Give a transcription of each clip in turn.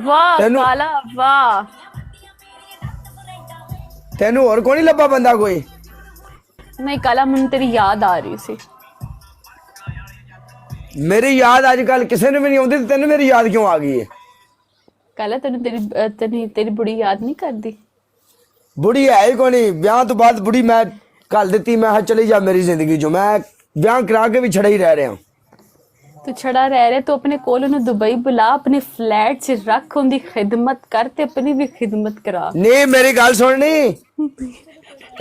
वाह तेनू काला वाह। तेनू और कोई नहीं लब्बा बंदा कोई? नहीं काला मैंने तेरी याद आ रही सी। मेरी याद अजकल किसी ने भी नहीं आती, तेन मेरी याद क्यों आ गई है? काला तेन तेरी तेरी बुढ़ी याद नहीं करती? बुढ़ी है ही कोई नहीं, ब्याह तो बाद बुढ़ी मैं घल दी, मैं चली जा मेरी जिंदगी चो, मैं ब्याह करा के भी छड़ा ही रह रहा। तू छड़ा रह रहे तो अपने कोल उन्हें दुबई बुला, अपने फ्लैट च रख, उनकी खिदमत कर ते अपनी भी खिदमत करा। नहीं मेरी गल सुननी,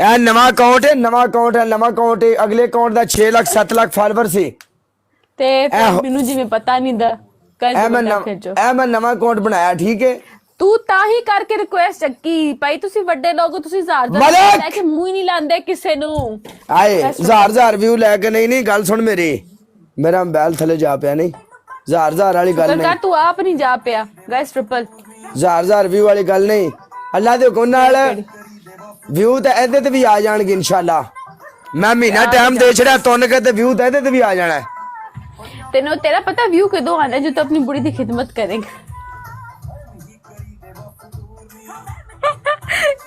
ए नवा अकाउंट है, नवा अकाउंट है, नवा अकाउंट है। अगले अकाउंट का 6 लाख 7 लाख फॉलोवर सी। ते फिर मैनू जिवें पता नहीं दा कर भेजो। मैं नवा अकाउंट बनाया, ठीक है। तू ਤਾਂ ਹੀ ਕਰਕੇ ਰਿਕੁਐਸਟ ਚੱਕੀ ਭਾਈ, ਤੁਸੀਂ ਵੱਡੇ ਲੋਕ, ਤੁਸੀਂ ਹਜ਼ਾਰ ਦਾ ਲੈ ਕੇ ਮੂੰਹ ਹੀ ਨਹੀਂ ਲਾਉਂਦੇ ਕਿਸੇ ਨੂੰ। ਆਏ ਹਜ਼ਾਰ ਵਿਊ ਲੈ ਕੇ ਨਹੀਂ ਗੱਲ ਸੁਣ ਮੇਰੀ, ਮੇਰਾ ਮੋਬਾਈਲ ਥੱਲੇ ਜਾ ਪਿਆ, ਨਹੀਂ ਹਜ਼ਾਰ ਵਾਲੀ ਗੱਲ ਨਹੀਂ। ਤੂੰ ਆਪ ਨਹੀਂ ਜਾ ਪਿਆ ਗਾਇਸ, ਟ੍ਰਿਪਲ ਹਜ਼ਾਰ ਵਿਊ ਵਾਲੀ ਗੱਲ ਨਹੀਂ। ਅੱਲਾ ਦੇ ਹੁਕਮ ਨਾਲ ਵਿਊ ਤਾਂ ਇਹਦੇ ਤੇ ਵੀ ਆ ਜਾਣਗੇ ਇਨਸ਼ਾਅੱਲਾ। ਮੈਂ ਮਹੀਨਾ ਟਾਈਮ ਦੇ ਛੜਿਆ ਤੁੰਨ ਕੇ, ਤੇ ਵਿਊ ਤਾਂ ਇਹਦੇ ਤੇ ਵੀ ਆ ਜਾਣਾ। ਤੈਨੂੰ ਤੇਰਾ ਪਤਾ ਵਿਊ ਕਦੋਂ ਆਣਾ ਜਦੋਂ ਤੂੰ ਆਪਣੀ ਬੁੜੀ ਦੀ ਖਿਦਮਤ ਕਰੇਗਾ।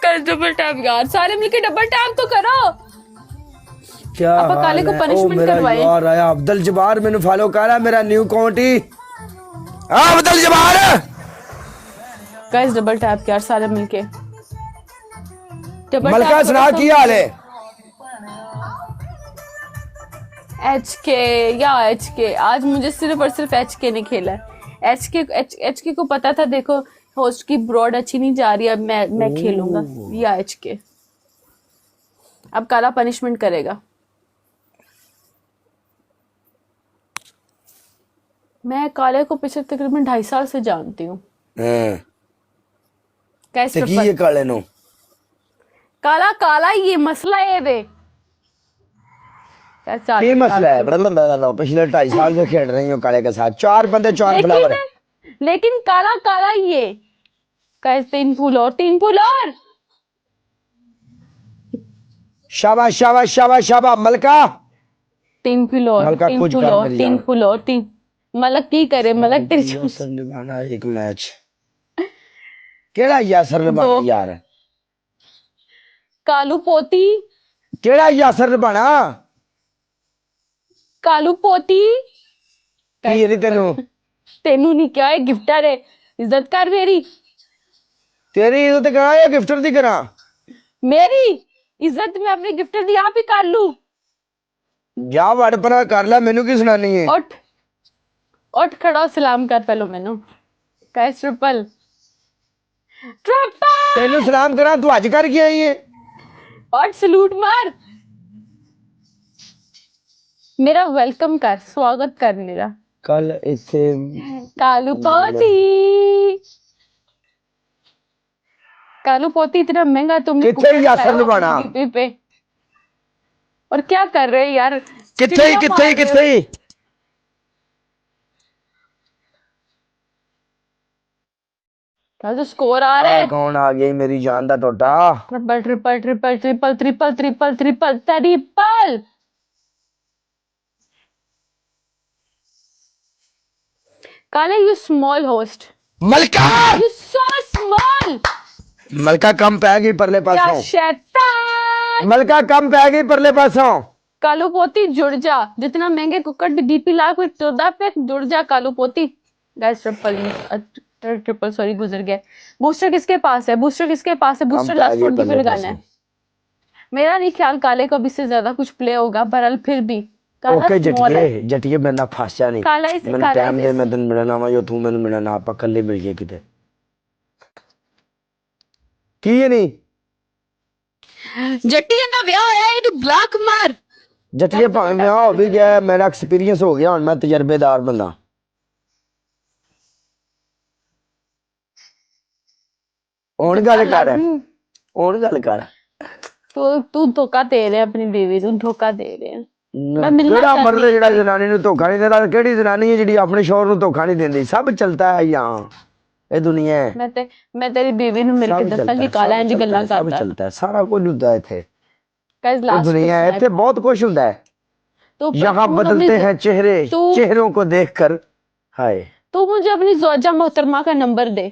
कर डबल टैप यार, सारे मिलके डबल टैप तो करो। क्या आप काले को पनिशमेंट करवाए यार। आया अब्दुल जब्बार मैंने फॉलो करा, मेरा न्यू अकाउंट ही। Abdul Jabbar guys double tap यार सारे मिलके। मलका सुना की हाल है? HK या HK, आज मुझे सिर्फ और सिर्फ HK ने खेला है। HK को पता था देखो होस्ट की ब्रॉड अच्छी नहीं जा रही, अब मैं खेलूंगा या HK। अब काला पनिशमेंट करेगा। मैं काले को पिछले तकरीबन 2.5 साल से जानती हूँ। कैसे ये काले नो काला काला ये मसला है वे ये मसला है। पिछले 2.5 साल से खेल रही हूँ काले के साथ, 4 बंदे 4 फ्लावर है। लेकिन काला काला ये कैसे 3 फूल और 3 फूल और। शाबाश शाबाश शाबाश शाबाश मलका। 3 फूल और 3 फूल और 3 फूल और 3 मलक की करे मलक तेरी निभाना एक मैच। केड़ा यासर निभाना यार? कालू पोती केड़ा यासर निभाना? कालू पोती की नहीं तेनू? तेनू नहीं क्या है, गिफ्टर है, इज्जत कर मेरी। तेरी इज्जत करा या गिफ्टर दी करा? मेरी इज्जत मैं अपने गिफ्टर दी आप ही कर लूं। जा वड़ परा कर ले, मेनू की सुनानी है? उठ उठ खड़ा सलाम कर पहलो मेनू। कैस ट्रिपल ट्रिपल तेनू सलाम करा, तू अज कर गया है? और सलूट मार, मेरा वेलकम कर, स्वागत कर मेरा। कल इसे कालू पोती, कालू पोती इतना महंगा तुमने कितने यासर निभाना पे। और क्या कर रहे हैं यार? कितने तो स्कोर आ रहा है। कौन आ गई मेरी जान दा टोटा? Triple triple triple triple triple triple triple triple. काले यू स्मॉल होस्ट। मलका यू सो स्मॉल। मलका कम पै गई परले पासों। शैतान मलका कम पै गई परले पासों। कालू पोती जुड़ जा, जितना महंगे कुकर डीपी ला कोई 14 पे जुड़ जा कालू पोती। गाइस ट्रिपल सॉरी गुजर गया। बूस्टर किसके पास है? बूस्टर किसके पास है? बूस्टर लास्ट फोन की फिर लगाना है। मेरा नहीं ख्याल काले को अभी से ज्यादा कुछ प्ले होगा, बहरहाल फिर भी ओके जटिए मेरा फांसा नहीं। मैंने टाइम दे, मैं तेन मिलना वा, जो तू मैंने मिलना, आप कल्ले मिल गए किते की है नहीं। जटिया का ब्याह होया है, तू ब्लॉक मार। जटिए भावें ब्याह हो भी गया, मेरा एक्सपीरियंस हो गया, हुन मैं तजर्बेदार बंदा। हुन गल कर तू धोखा दे रहे अपनी बीवी, तू धोखा दे रहे। केड़ा मर्द जेड़ा जनानी नूं धोखा नहीं देता? केड़ी जनानी है जेड़ी अपने शौहर नूं धोखा नहीं देंदी? सब चलता है यहाँ, ये दुनिया है। मैं तेरी बीवी नूं मिल के दस्सां कि काला इंज गल्लां करदा। सब चलता है, सारा कुछ हुंदा है इत्थे। गाइस लास्ट दुनिया है, इत्थे बहुत कुछ हुंदा है। यहाँ बदलते हैं चेहरे, चेहरों को देखकर हाय तू मुझे अपनी जोजा मोहतरमा का नंबर दे,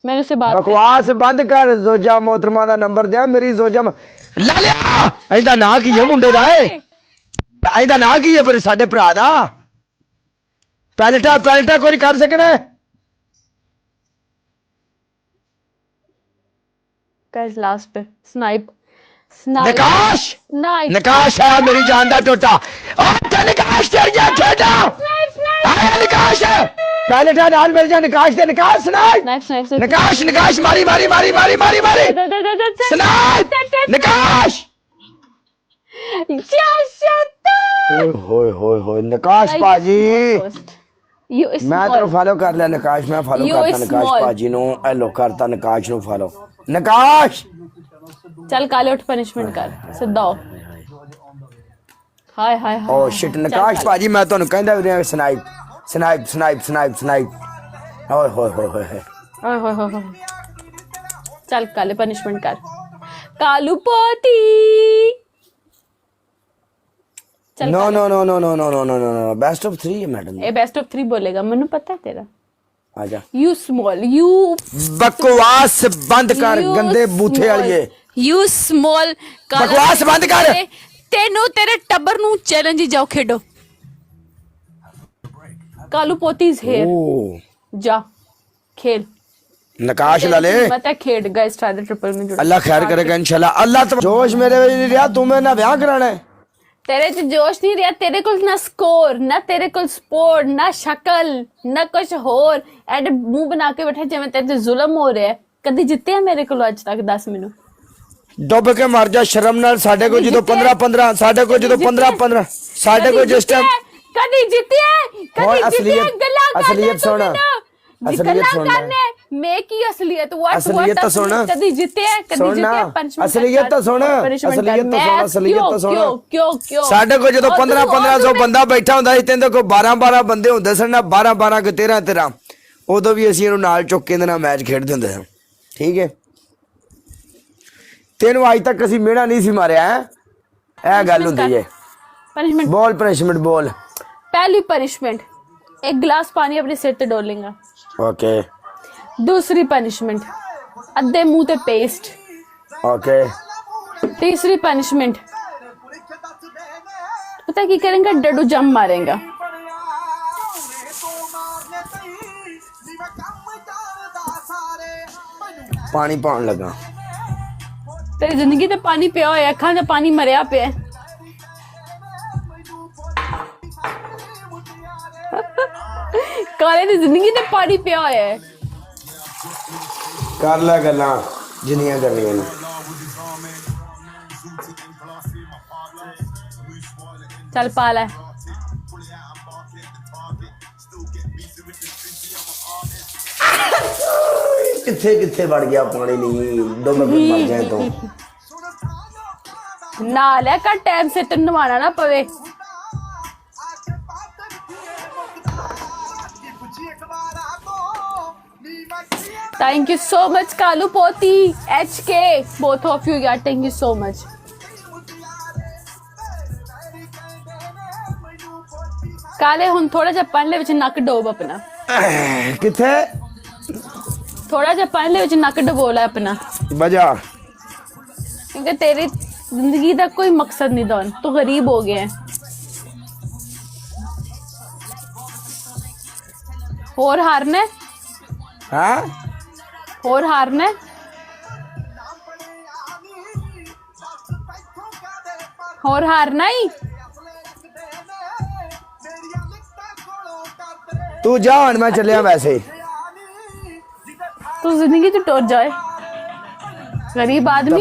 मैंने उससे बात बकवास बंद कर। जोजा मोहतरमा ਦਾ ਨੰਬਰ ਦਿਆ ਮੇਰੀ ਜ਼ੋਜਾ ਲੈ ਲਿਆ। ਇਹਦਾ ਨਾਂ ਕੀ ਹੈ ਮੁੰਡੇ ਦਾ? ਇਹਦਾ ਨਾਂ ਕੀ ਹੈ ਫਿਰ ਸਾਡੇ ਭਰਾ ਦਾ? ਪੈਲਟਾ ਕੋਈ ਕਰ ਸਕਣਾ? गाइस लास्ट पे स्नाइप निकाश निकाश है मेरी जान दा टोटा। ओ निकाश तेरिया खेड़ा आया निकाश पैलटा नाल मिल जा। निकाश ते निकाश स्नाइप निकाश निकाश मारी मारी मारी मारी मारी मारी स्नाइप निकाश। होए निकाश पाजी मैं तो फॉलो कर लिया। निकाश मैं फॉलो करता निकाश पाजी नु। हेलो करता निकाश नु फॉलो। निकाश चल काले उठ पनिशमेंट कर सिद्धा हो। हाय हाय ओ शिट निकाश पाजी मैं ਤੁਹਾਨੂੰ ਕਹਿੰਦਾ ਵੀ snipe snipe snipe snipe snipe. ਓਏ ਹੋਏ ਹੋਏ ਹੋਏ ओए होए होए चल काले पनिशमेंट कर कालू पोती। No no no no no no no no no best of 3 है मैडम। ए बेस्ट ऑफ 3 बोलेगा मैंने पता है तेरा। आजा यू स्मॉल यू बकवास बंद कर गंदे बूथे वालिए। यू स्मॉल बकवास बंद कर। तेनू तेरे टब्बर नु चैलेंज जाओ खेडो। कालू पोती इज हियर जा खेल। नकाश ला ले मत खेड गाइस ट्राई द ट्रिपल में जुड़। अल्लाह खैर करेगा इंशाल्लाह। अल्लाह तो जोश मेरे में नहीं रहा। तुम्हें ना ब्याह कराना है। तेरे च जोश नहीं रहा। तेरे को ना स्कोर ना तेरे को स्पोर्ट ना शक्ल ना कुछ होर एड मुंह बना के बैठे जिवें तेरे ते जुल्म हो रहा है। कदी जिते मेरे को अज तक 10 मिनट डुब के मर जा शर्म नाल। साडे को जो 15 साडे को जो 15 साडे को जिस टाइम कदी जीती है कदी असलियत असलियत सुन असलियत सुन मैं की असलियत व्हाट असलियत तो सुन कदी जीते है कदी जीते है पंचमेंट असलियत तो सुन असलियत तो सुन असलियत तो सुन। क्यों साडे को जो 1500 बंदा बैठा ਹੁੰਦਾ ਸੀ ਤੇਂਦੇ ਕੋ 12 ਬੰਦੇ ਹੁੰਦੇ ਸਨ ਨਾ 12 ਕੇ 13 ਉਦੋਂ ਵੀ ਅਸੀਂ ਇਹਨੂੰ ਨਾਲ ਚੁੱਕ ਕੇ ਇਹਦੇ ਨਾਲ ਮੈਚ ਖੇਡਦੇ ਹੁੰਦੇ ਹਾਂ। ਠੀਕ ਹੈ ਤੈਨੂੰ ਅੱਜ ਤੱਕ ਅਸੀਂ ਮਿਹਣਾ ਨਹੀਂ ਸੀ ਮਾਰਿਆ ਹੈ। ਇਹ ਗੱਲ ਹੁੰਦੀ ਹੈ। पनिशमेंट बोल पनिशमेंट बोल। पहली पनिशमेंट एक गिलास पानी अपने सिर ते डोलेगा। ओके दूसरी पनिशमेंट अद्धे मुंह ते पेस्ट। ओके तीसरी पनिशमेंट पता की करेंगे डडू जम मारेगा। पानी पान लगा। तेरी जिंदगी ते पानी पिया होया अखां ते पानी मरिया पे काले दी जिंदगी ते पानी पिया होया है। कर ला गल्लां जिन्नियां करनियां ने। चल पा ले किथे किथे बढ़ गया पानी नहीं डुब के मर जाए तो ना ले कर टाइम से तेन नवाना ना पवे। Thank you so much Kalu पोती HK both of you यार thank you so much। काले हुन थोड़ा जा पानी विच नक डोब अपना। किथे थोड़ा जा पानी विच नक डबोला अपना बजा क्योंकि तेरी जिंदगी का कोई मकसद नहीं दोन तू गरीब हो गया है। और हारने हाँ और हारने और हारना ही तू जा हुण मैं चलिया वैसे तू जिंदगी तो टूट जाए गरीब आदमी।